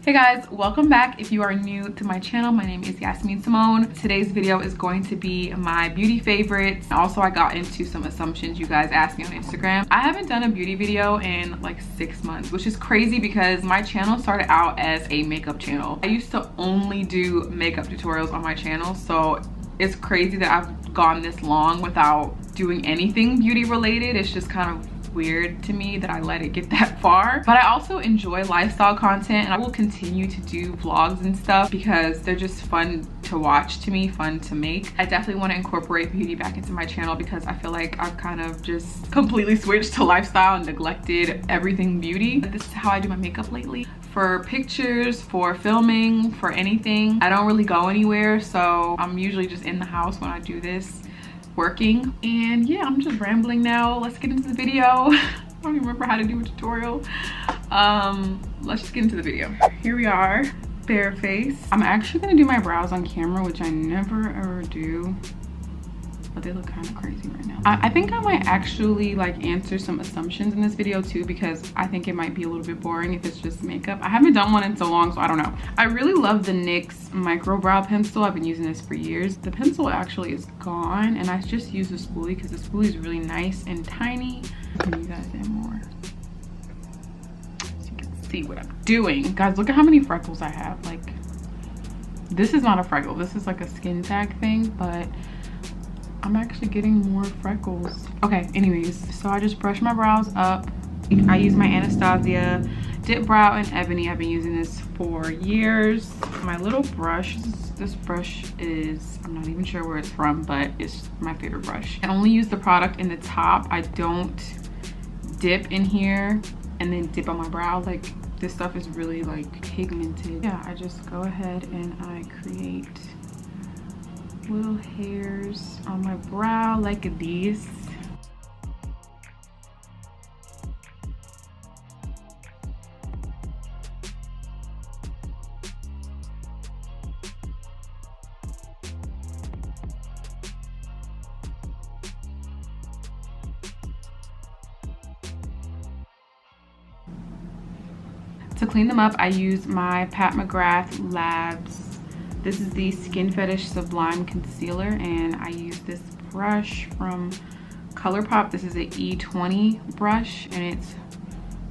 Hey guys, welcome back. If you are new to my channel, my name is Yasmine Simone. Today's video is going to be my beauty favorites. Also, I got into some assumptions you guys asked me on Instagram. I haven't done a beauty video in like 6 months, which is crazy because my channel started out as a makeup channel. I used to only do makeup tutorials on my channel, so it's crazy that I've gone this long without doing anything beauty related. It's just kind of weird to me that I let it get that far. But I also enjoy lifestyle content, and I will continue to do vlogs and stuff because they're just fun to watch to me, fun to make. I definitely want to incorporate beauty back into my channel because I feel like I've kind of just completely switched to lifestyle and neglected everything beauty. This is how I do my makeup lately. For pictures, for filming, for anything, I don't really go anywhere, so I'm usually just in the house when I do this, working. And yeah, I'm just rambling now. Let's get into the video. I don't even remember how to do a tutorial. Let's just get into the video. Here we are, bare face. I'm actually gonna do my brows on camera, which I never ever do, but they look kind of crazy right now. I think I might actually like answer some assumptions in this video too, because I think it might be a little bit boring if it's just makeup. I haven't done one in so long, so I don't know. I really love the NYX micro brow pencil. I've been using this for years. The pencil actually is gone, and I just use the spoolie because the spoolie is really nice and tiny. Let me use that in more so you can see what I'm doing. Guys, look at how many freckles I have. Like, this is not a freckle. This is like a skin tag thing, but I'm actually getting more freckles. Okay, anyways, so I just brush my brows up. I use my Anastasia Dip Brow in Ebony. I've been using this for years. My little brush, this brush is, I'm not even sure where it's from, but it's my favorite brush. I only use the product in the top. I don't dip in here and then dip on my brow. Like, this stuff is really like pigmented. Yeah, I just go ahead and I create little hairs on my brow like these. To clean them up, I use my Pat McGrath Labs. This is the Skin Fetish Sublime Concealer, and I use this brush from Colourpop. This is an E20 brush, and it's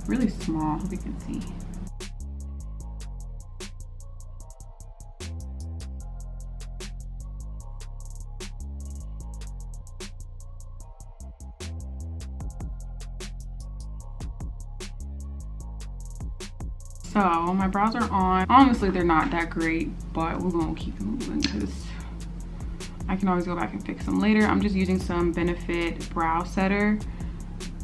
really small, hope you can see. So my brows are on. Honestly, they're not that great, but we're gonna keep it moving because I can always go back and fix them later. I'm just using some Benefit brow setter.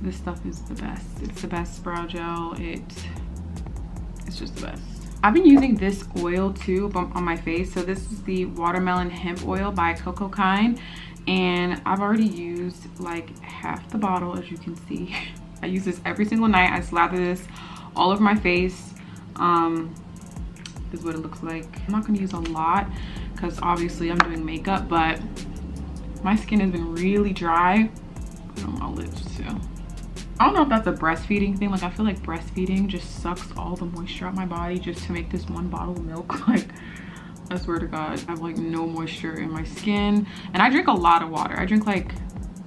This stuff is the best. It's the best brow gel. It's just the best. I've been using this oil too on my face. So this is the Watermelon Hemp Oil by Cocokind, and I've already used like half the bottle, as you can see. I use this every single night. I slather this all over my face. This is what it looks like. I'm not gonna use a lot because obviously I'm doing makeup, but my skin has been really dry. Put it on my lips too. I don't know if that's a breastfeeding thing. Like, I feel like breastfeeding just sucks all the moisture out my body just to make this one bottle of milk. Like, I swear to God, I have like no moisture in my skin, and I drink a lot of water. I drink like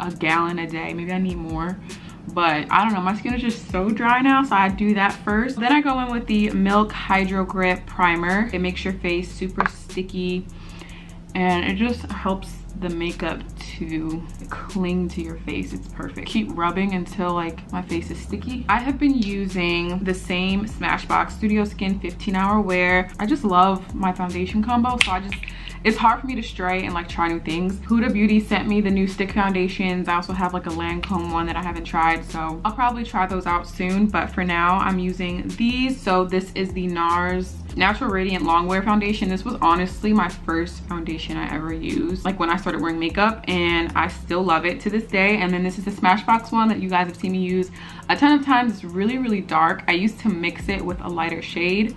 a gallon a day. Maybe I need more. But I don't know, my skin is just so dry now, so I do that first. Then I go in with the Milk Hydrogrip primer. It makes your face super sticky, and it just helps the makeup to cling to your face. It's perfect. Keep rubbing until like my face is sticky. I have been using the same Smashbox Studio Skin 15-hour wear. I just love my foundation combo, so it's hard for me to stray and like try new things. Huda Beauty sent me the new stick foundations. I also have like a Lancome one that I haven't tried, so I'll probably try those out soon. But for now, I'm using these. So this is the Nars Natural Radiant Longwear foundation. This was honestly my first foundation I ever used, like when I started wearing makeup, and I still love it to this day. And then this is the Smashbox one that you guys have seen me use a ton of times. It's really, really dark. I used to mix it with a lighter shade,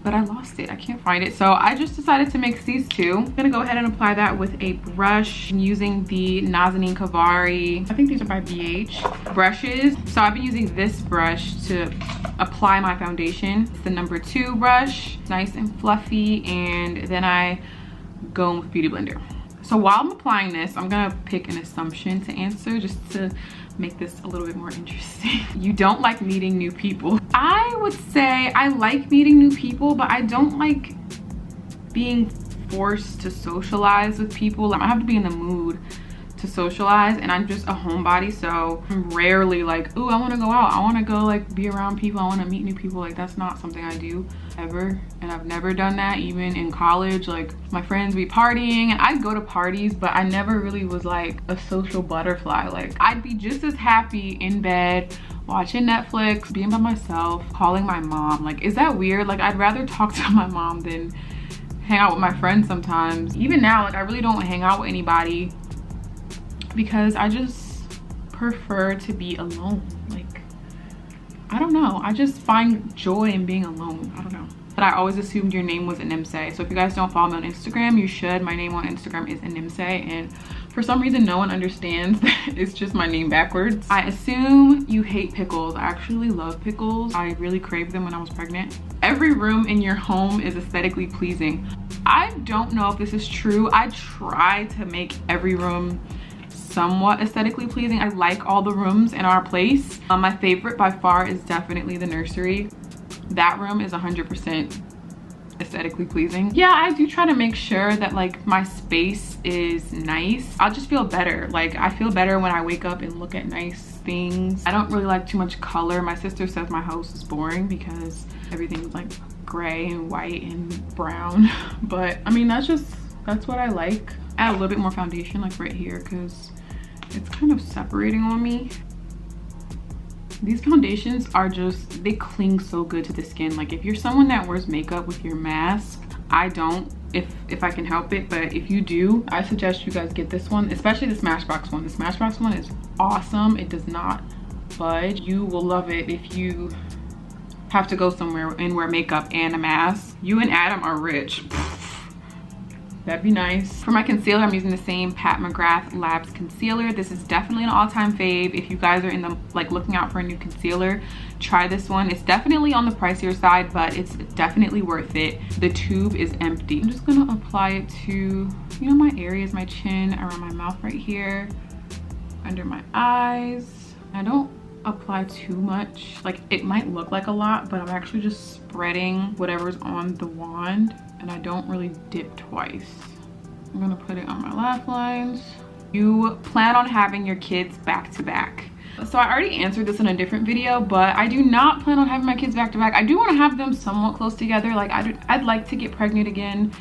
but I lost it. I can't find it. So I just decided to mix these two. I'm gonna go ahead and apply that with a brush. I'm using the Nazanin Kavari, I think these are by BH brushes. So I've been using this brush to apply my foundation. It's the number 2 brush, nice and fluffy, and then I go in with Beauty Blender. So while I'm applying this, I'm gonna pick an assumption to answer just to make this a little bit more interesting. You don't like meeting new people. I would say I like meeting new people, but I don't like being forced to socialize with people. I have to be in the mood to socialize, and I'm just a homebody, so I'm rarely like, ooh, I want to go out, I want to go like be around people, I want to meet new people. Like, that's not something I do ever, and I've never done that. Even in college, like, my friends be partying and I'd go to parties, but I never really was like a social butterfly. Like, I'd be just as happy in bed watching Netflix, being by myself, calling my mom. Like, is that weird? Like, I'd rather talk to my mom than hang out with my friends sometimes. Even now, like, I really don't hang out with anybody because I just prefer to be alone. Like, I don't know, I just find joy in being alone. I don't know. But I always assumed your name was Inimse. So if you guys don't follow me on Instagram, you should. My name on Instagram is Inimse, and for some reason no one understands that it's just my name backwards. I assume you hate pickles. I actually love pickles. I really craved them when I was pregnant. Every room in your home is aesthetically pleasing. I don't know if this is true. I try to make every room somewhat aesthetically pleasing. I like all the rooms in our place. My favorite by far is definitely the nursery. That room is 100% aesthetically pleasing. Yeah, I do try to make sure that like my space is nice. I'll just feel better. Like, I feel better when I wake up and look at nice things. I don't really like too much color. My sister says my house is boring because everything's like gray and white and brown. But I mean, that's what I like. Add a little bit more foundation like right here because it's kind of separating on me. These foundations are just, they cling so good to the skin. Like, if you're someone that wears makeup with your mask, I don't, if I can help it, but if you do, I suggest you guys get this one, especially the Smashbox one. The Smashbox one is awesome. It does not budge. You will love it if you have to go somewhere and wear makeup and a mask. You and Adam are rich. That'd be nice. For my concealer, I'm using the same Pat McGrath Labs concealer. This is definitely an all-time fave. If you guys are in the like looking out for a new concealer, try this one. It's definitely on the pricier side, but it's definitely worth it. The tube is empty. I'm just gonna apply it to, you know, my areas, my chin, around my mouth right here, under my eyes. I don't apply too much. Like, it might look like a lot, but I'm actually just spreading whatever's on the wand, and I don't really dip twice. I'm gonna put it on my lash lines. You plan on having your kids back to back. So I already answered this in a different video, but I do not plan on having my kids back to back. I do want to have them somewhat close together. Like, I'd like to get pregnant again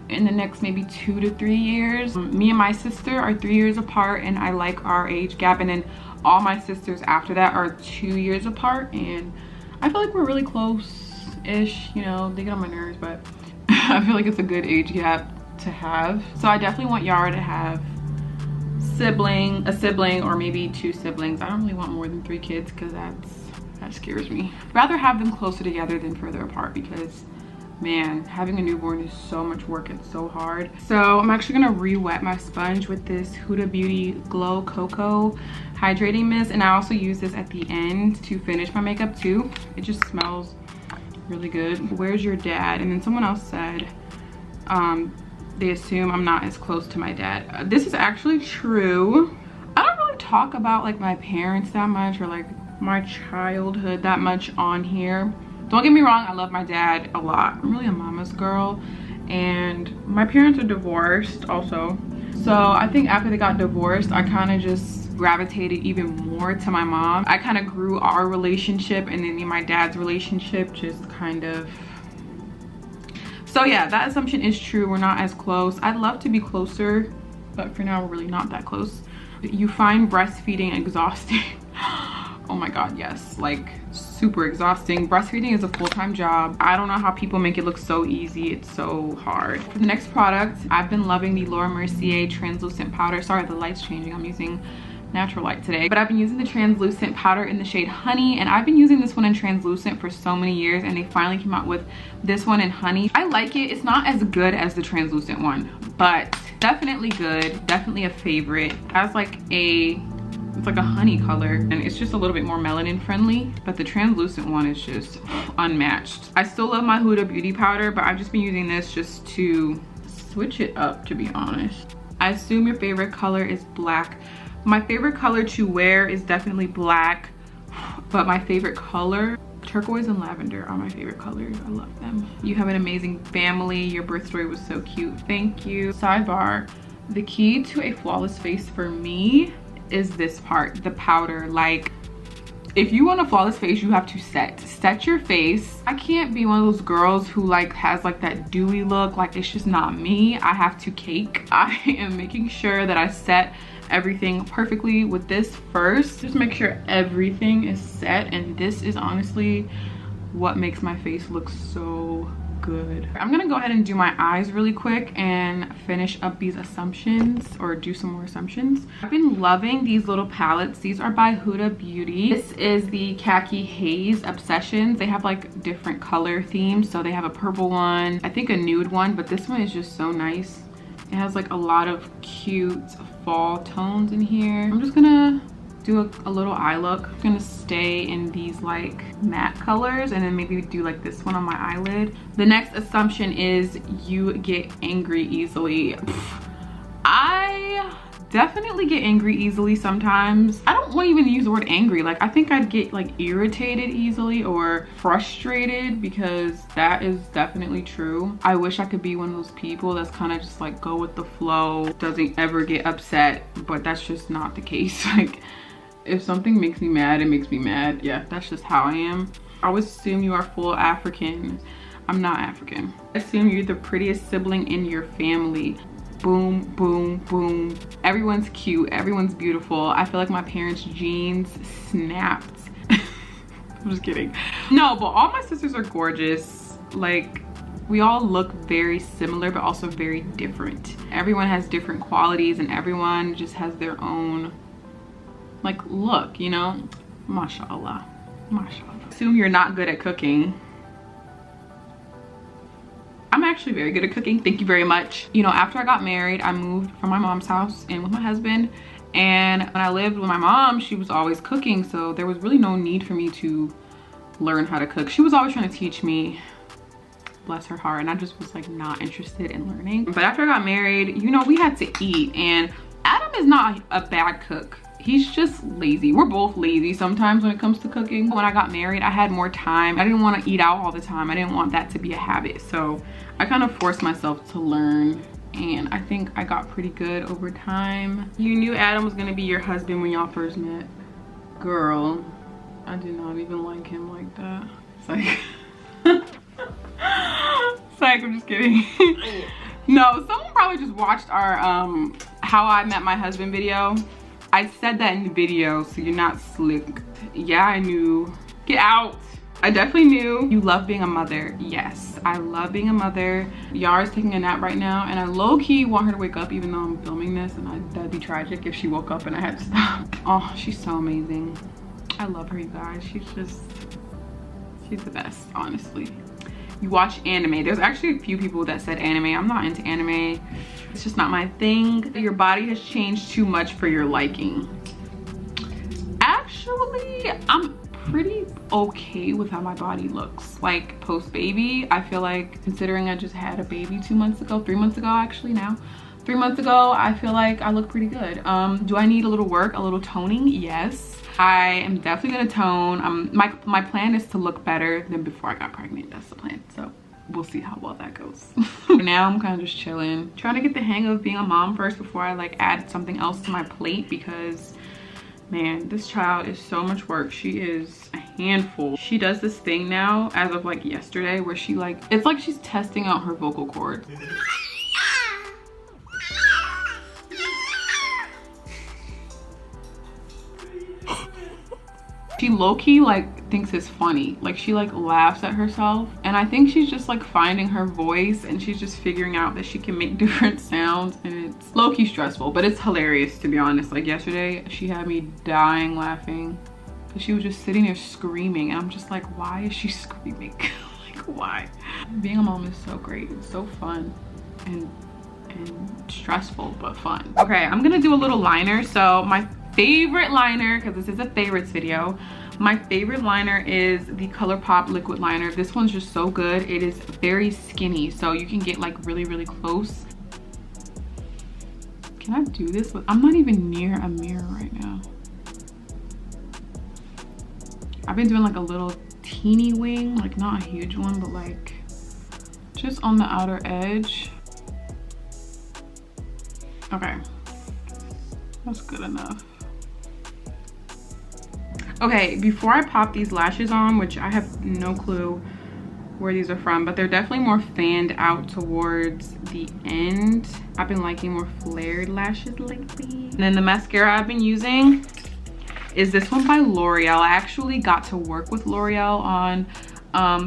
in the next maybe 2 to 3 years. Me and my sister are 3 years apart, and I like our age gap, and then all my sisters after that are 2 years apart, and I feel like we're really close-ish. You know, they get on my nerves, but I feel like it's a good age gap to have. So I definitely want Yara to have a sibling, or maybe 2 siblings. I don't really want more than 3 kids because that scares me. I'd rather have them closer together than further apart, because man, having a newborn is so much work. It's so hard. So I'm actually gonna re-wet my sponge with this Huda Beauty Glow Coco hydrating mist, and I also use this at the end to finish my makeup too. It just smells really good. Where's your dad? And then someone else said they assume I'm not as close to my dad. This is actually true. I don't really talk about like my parents that much, or like my childhood that much on here. Don't get me wrong, I love my dad a lot. I'm really a mama's girl, and my parents are divorced also. So I think after they got divorced, I kind of just gravitated even more to my mom. I kind of grew our relationship, and then me and my dad's relationship just kind of, so yeah, that assumption is true. We're not as close. I'd love to be closer, but for now we're really not that close. You find breastfeeding exhausting? Oh my god, yes, like super exhausting. Breastfeeding is a full-time job. I don't know how people make it look so easy. It's so hard. For the next product, I've been loving the Laura Mercier translucent powder. Sorry, the light's changing. I'm using natural light today. But I've been using the translucent powder in the shade Honey, and I've been using this one in translucent for so many years, and they finally came out with this one in Honey. I like it. It's not as good as the translucent one, but definitely good, definitely a favorite. It has like it's like a honey color, and it's just a little bit more melanin friendly, but the translucent one is just unmatched. I still love my Huda beauty powder, but I've just been using this just to switch it up, to be honest. I assume your favorite color is black. My favorite color to wear is definitely black, but my favorite color, turquoise and lavender are my favorite colors. I love them. You have an amazing family. Your birth story was so cute. Thank you. Sidebar, the key to a flawless face for me is this part, the powder. Like, if you want a flawless face, you have to set your face. I can't be one of those girls who like has like that dewy look. Like, it's just not me. I have to cake. I am making sure that I set everything perfectly with this first. Just make sure everything is set, and this is honestly what makes my face look so good. I'm gonna go ahead and do my eyes really quick and finish up these assumptions, or do some more assumptions. I've been loving these little palettes. These are by Huda Beauty. This is the Khaki Haze Obsessions. They have like different color themes. So they have a purple one, I think a nude one, but this one is just so nice. It has like a lot of cute fall tones in here. I'm just gonna do a little eye look. I'm gonna stay in these like matte colors, and then maybe do like this one on my eyelid. The next assumption is you get angry easily. I definitely get angry easily sometimes. I don't want to even use the word angry. Like, I think I'd get like irritated easily or frustrated, because that is definitely true. I wish I could be one of those people that's kind of just like go with the flow, doesn't ever get upset, but that's just not the case. Like, if something makes me mad, it makes me mad. Yeah, that's just how I am. I always assume you are full African. I'm not African. I assume you're the prettiest sibling in your family. Boom, boom, boom. Everyone's cute, everyone's beautiful. I feel like my parents' genes snapped. I'm just kidding. No, but all my sisters are gorgeous. Like, we all look very similar, but also very different. Everyone has different qualities, and everyone just has their own like look, you know. Mashallah, mashallah. Assume you're not good at cooking. I'm actually very good at cooking, thank you very much. You know, after I got married, I moved from my mom's house in with my husband, and when I lived with my mom, she was always cooking, so there was really no need for me to learn how to cook. She was always trying to teach me, bless her heart, and I just was like not interested in learning. But after I got married, you know, we had to eat, and Adam is not a bad cook. He's just lazy. We're both lazy sometimes when it comes to cooking. When I got married, I had more time. I didn't want to eat out all the time. I didn't want that to be a habit. So I kind of forced myself to learn, and I think I got pretty good over time. You knew Adam was gonna be your husband when y'all first met. Girl, I did not even like him like that. It's like, it's like, I'm just kidding. No, someone probably just watched our How I Met My Husband video. I said that in the video, so you're not slick. Yeah, I knew. Get out. I definitely knew. You love being a mother. Yes, I love being a mother. Yara's taking a nap right now, and I low-key want her to wake up even though I'm filming this, and that'd be tragic if she woke up and I had to stop. Oh, she's so amazing. I love her, you guys. She's the best, honestly. You watch anime. There's actually a few people that said anime. I'm not into anime. It's just not my thing. Your body has changed too much for your liking. Actually, I'm pretty okay with how my body looks. Like, post-baby, I feel like, considering I just had a baby 3 months ago actually now. 3 months ago, I feel like I look pretty good. Do I need a little work, a little toning? Yes. I am definitely gonna tone. My plan is to look better than before I got pregnant. That's the plan. So we'll see how well that goes. Now I'm kind of just chilling, trying to get the hang of being a mom first before I like add something else to my plate, because man, this child is so much work. She is a handful. She does this thing now as of like yesterday where she like, it's like she's testing out her vocal cords. she low-key like thinks it's funny. Like she like laughs at herself, and I think she's just like finding her voice, and she's just figuring out that she can make different sounds, and it's low-key stressful, but it's hilarious, to be honest. Like yesterday she had me dying laughing because she was just sitting there screaming, and I'm just like, why is she screaming? Like, why? Being a mom is so great. It's so fun and stressful but fun. Okay, I'm gonna do a little liner. So my favorite liner, because this is a favorites video, my favorite liner is the Colourpop liquid liner. This one's just so good. It is very skinny, so you can get like really close. Can I do this with, I'm not even near a mirror right now. I've been doing like a little teeny wing, like not a huge one, but like just on the outer edge. Okay, that's good enough. Okay, before I pop these lashes on, which I have no clue where these are from, but they're definitely more fanned out towards the end. I've been liking more flared lashes lately. And then the mascara I've been using is this one by L'Oreal. I actually got to work with L'Oreal on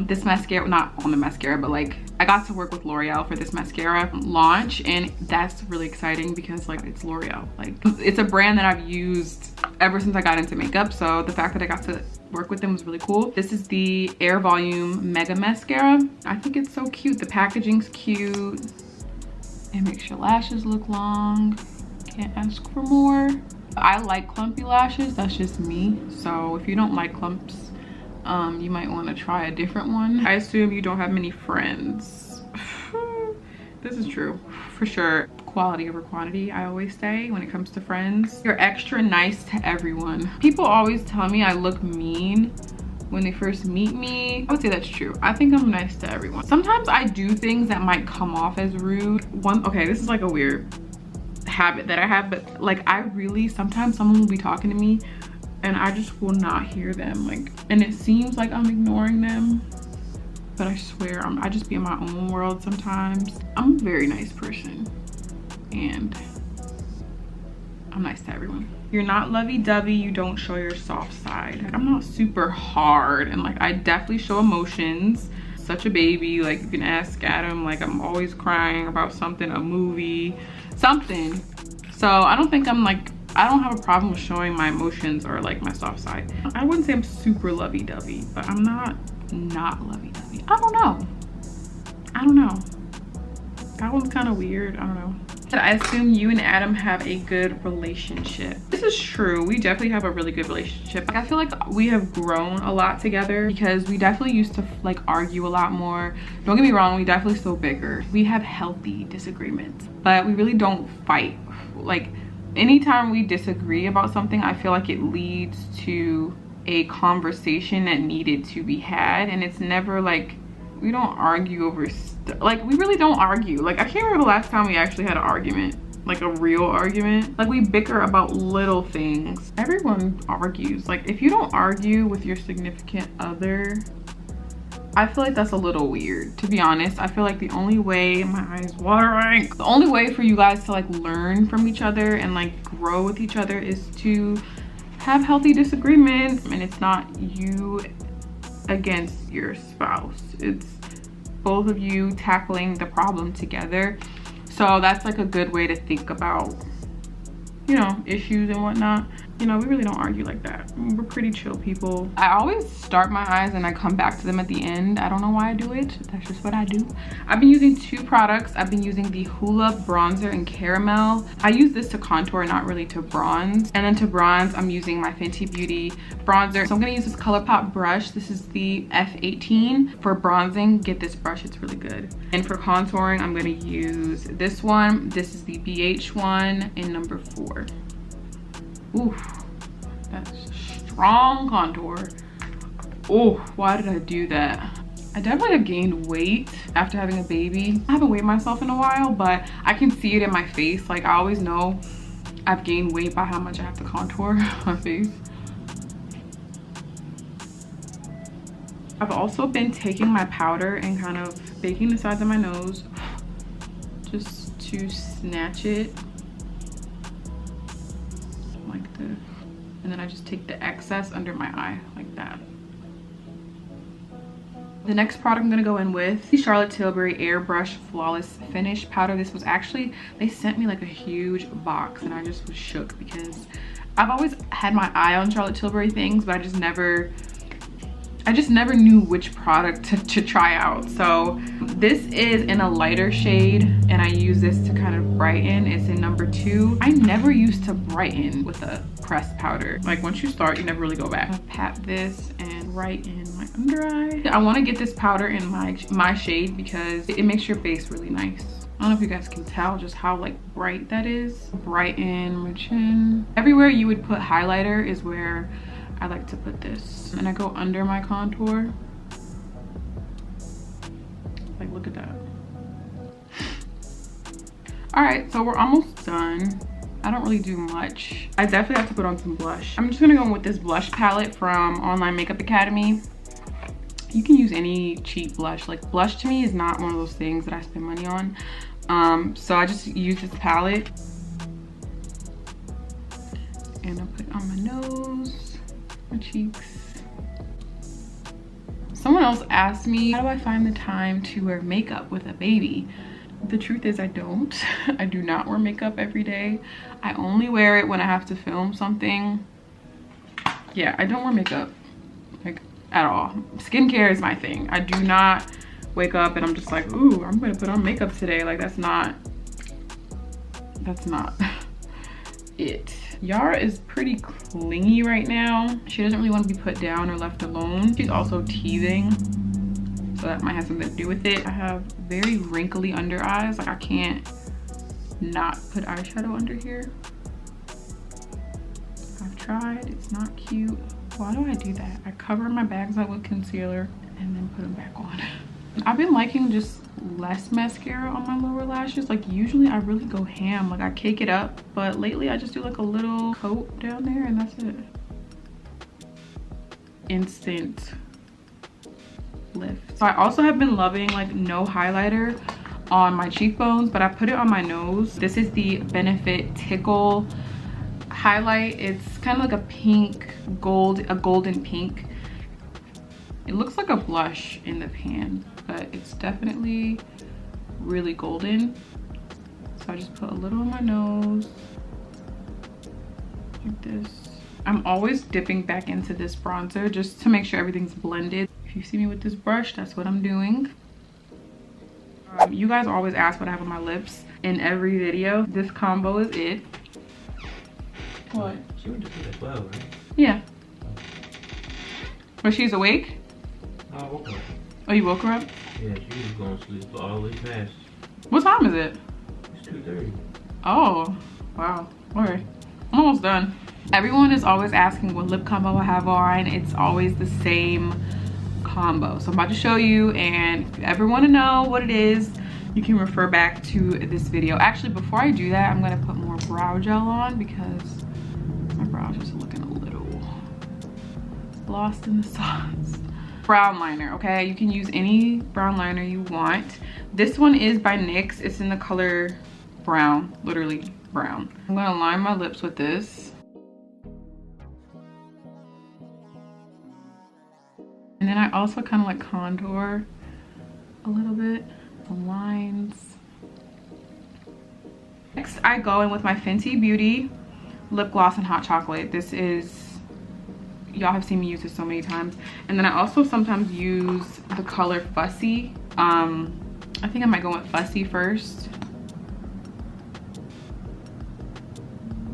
this mascara, not on the mascara, but like I got to work with L'Oreal for this mascara launch, and that's really exciting because like it's L'Oreal. Like it's a brand that I've used ever since I got into makeup, so the fact that I got to work with them was really cool. This is the Air Volume Mega Mascara. I think it's so cute. The packaging's cute. It makes your lashes look long. Can't ask for more. I like clumpy lashes, that's just me. So if you don't like clumps, you might want to try a different one. I assume you don't have many friends. This is true for sure. Quality over quantity, I always say when it comes to friends. You're extra nice to everyone. People always tell me I look mean when they first meet me. I would say that's true. I think I'm nice to everyone. Sometimes I do things that might come off as rude. Okay, this is like a weird habit that I have, but like I really, sometimes someone will be talking to me and I just will not hear them, like, and it seems like I'm ignoring them, but I swear I just be in my own world sometimes. I'm a very nice person and I'm nice to everyone. You're not lovey-dovey, you don't show your soft side. Like, I'm not super hard, and like I definitely show emotions. Such a baby, like you can ask Adam, like I'm always crying about something, a movie, something. So I don't think I'm like, I don't have a problem with showing my emotions or like my soft side. I wouldn't say I'm super lovey-dovey, but I'm not lovey-dovey. I don't know. That one's kind of weird. I don't know. I assume you and Adam have a good relationship. This is true. We definitely have a really good relationship. Like, I feel like we have grown a lot together because we definitely used to like argue a lot more. Don't get me wrong, we definitely still bicker. We have healthy disagreements, but we really don't fight. Like anytime we disagree about something, I feel like it leads to a conversation that needed to be had, and it's never like, we don't argue over like we really don't argue. Like I can't remember the last time we actually had an argument, like a real argument. Like we bicker about little things. Everyone argues. Like if you don't argue with your significant other, I feel like that's a little weird, to be honest. I feel like the only way, my eyes watering, the only way for you guys to like learn from each other and like grow with each other is to have healthy disagreements, and it's not you against your spouse. It's both of you tackling the problem together. So that's like a good way to think about, you know, issues and whatnot. You know, we really don't argue like that. We're pretty chill people. I always start my eyes and I come back to them at the end. I don't know why I do it. That's just what I do. I've been using two products. I've been using the Hoola bronzer in caramel. I use this to contour, not really to bronze. And then to bronze, I'm using my Fenty Beauty bronzer. So I'm gonna use this Colourpop brush. This is the F18. For bronzing, get this brush, it's really good. And for contouring, I'm gonna use this one. This is the BH one in number 4. Ooh, that's strong contour. Oh, why did I do that? I definitely have gained weight after having a baby. I haven't weighed myself in a while, but I can see it in my face. Like I always know I've gained weight by how much I have to contour my face. I've also been taking my powder and kind of baking the sides of my nose just to snatch it. Like this. And then I just take the excess under my eye like that. The next product I'm gonna go in with the Charlotte Tilbury Airbrush Flawless Finish Powder. This was actually, they sent me like a huge box and I just was shook because I've always had my eye on Charlotte Tilbury things, but I just never knew which product to try out. So this is in a lighter shade and I use this to kind of brighten. It's in number 2. I never used to brighten with a pressed powder. Like once you start, you never really go back. I pat this and right in my under eye. I want to get this powder in my shade because it makes your face really nice. I don't know if you guys can tell just how like bright that is. Brighten my chin. Everywhere you would put highlighter is where I like to put this. And I go under my contour. Like, look at that. All right, so we're almost done. I don't really do much. I definitely have to put on some blush. I'm just gonna go in with this blush palette from Online Makeup Academy. You can use any cheap blush. Like, blush to me is not one of those things that I spend money on. So I just use this palette. And I put it on my nose, my cheeks. Someone else asked me, how do I find the time to wear makeup with a baby? The truth is I don't. I do not wear makeup every day. I only wear it when I have to film something. Yeah, I don't wear makeup like at all. Skincare is my thing. I do not wake up and I'm just like, ooh, I'm gonna put on makeup today. Like that's not it. Yara is pretty clingy right now. She doesn't really want to be put down or left alone. She's also teething, so that might have something to do with it. I have very wrinkly under eyes. Like I can't not put eyeshadow under here. I've tried, it's not cute. Why do I do that? I cover my bags up with concealer and then put them back on. I've been liking just less mascara on my lower lashes. Like usually I really go ham, like I cake it up, but lately I just do like a little coat down there and that's it. Instant lift. So I also have been loving like no highlighter on my cheekbones, but I put it on my nose. This is the Benefit Tickle highlight. It's kind of like a pink gold, a golden pink. It looks like a blush in the pan, but it's definitely really golden. So I just put a little on my nose like this. I'm always dipping back into this bronzer just to make sure everything's blended. If you see me with this brush, that's what I'm doing. You guys always ask what I have on my lips in every video. This combo is it. What? She went to sleep at 12, right? Yeah. But she's awake? I woke her up. Oh, you woke her up? Yeah, she was going to sleep all the way past. What time is it? It's 2:30. Oh, wow. All right. I'm almost done. Everyone is always asking what lip combo I have on. It's always the same combo. So I'm about to show you, and if you ever want to know what it is, you can refer back to this video. Actually, before I do that, I'm going to put more brow gel on because my brows just looking a little lost in the sauce. Brown liner, okay? You can use any brown liner you want. This one is by NYX. It's in the color brown, literally brown. I'm gonna line my lips with this. And then I also kind of like contour a little bit, the lines. Next, I go in with my Fenty Beauty lip gloss in Hot Chocolate. This is, y'all have seen me use this so many times. And then I also sometimes use the color Fussy. I think I might go with Fussy first.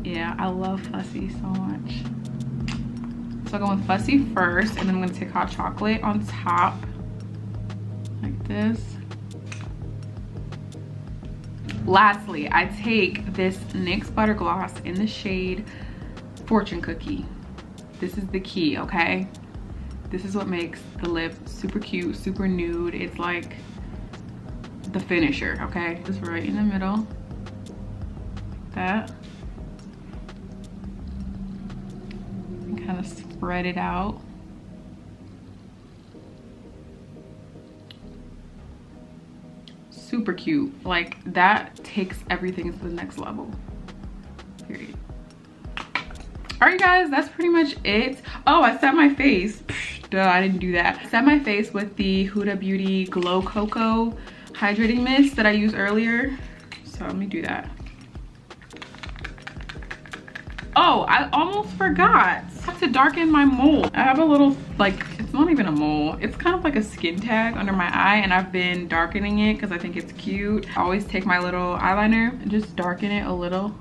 Yeah, I love Fussy so much. So I'll go with Fussy first, and then I'm gonna take Hot Chocolate on top, like this. Lastly, I take this NYX Butter Gloss in the shade Fortune Cookie. This is the key, okay? This is what makes the lip super cute, super nude. It's like the finisher, okay? Just right in the middle, like that. And kind of spread it out. Super cute. Like, that takes everything to the next level, period. All right guys, that's pretty much it. Oh, I set my face. Psh, duh, I didn't do that. I set my face with the Huda Beauty Glow Coco hydrating mist that I used earlier. So let me do that. Oh, I almost forgot. I have to darken my mole. I have a little, like, it's not even a mole. It's kind of like a skin tag under my eye, and I've been darkening it because I think it's cute. I always take my little eyeliner and just darken it a little.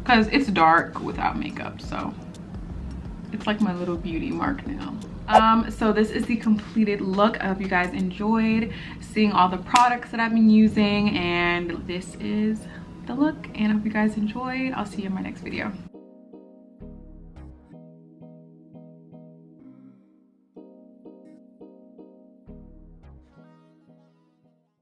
Because it's dark without makeup, so it's like my little beauty mark now. So this is the completed look. I hope you guys enjoyed seeing all the products that I've been using, and this is the look, and I hope you guys enjoyed. I'll see you in my next video.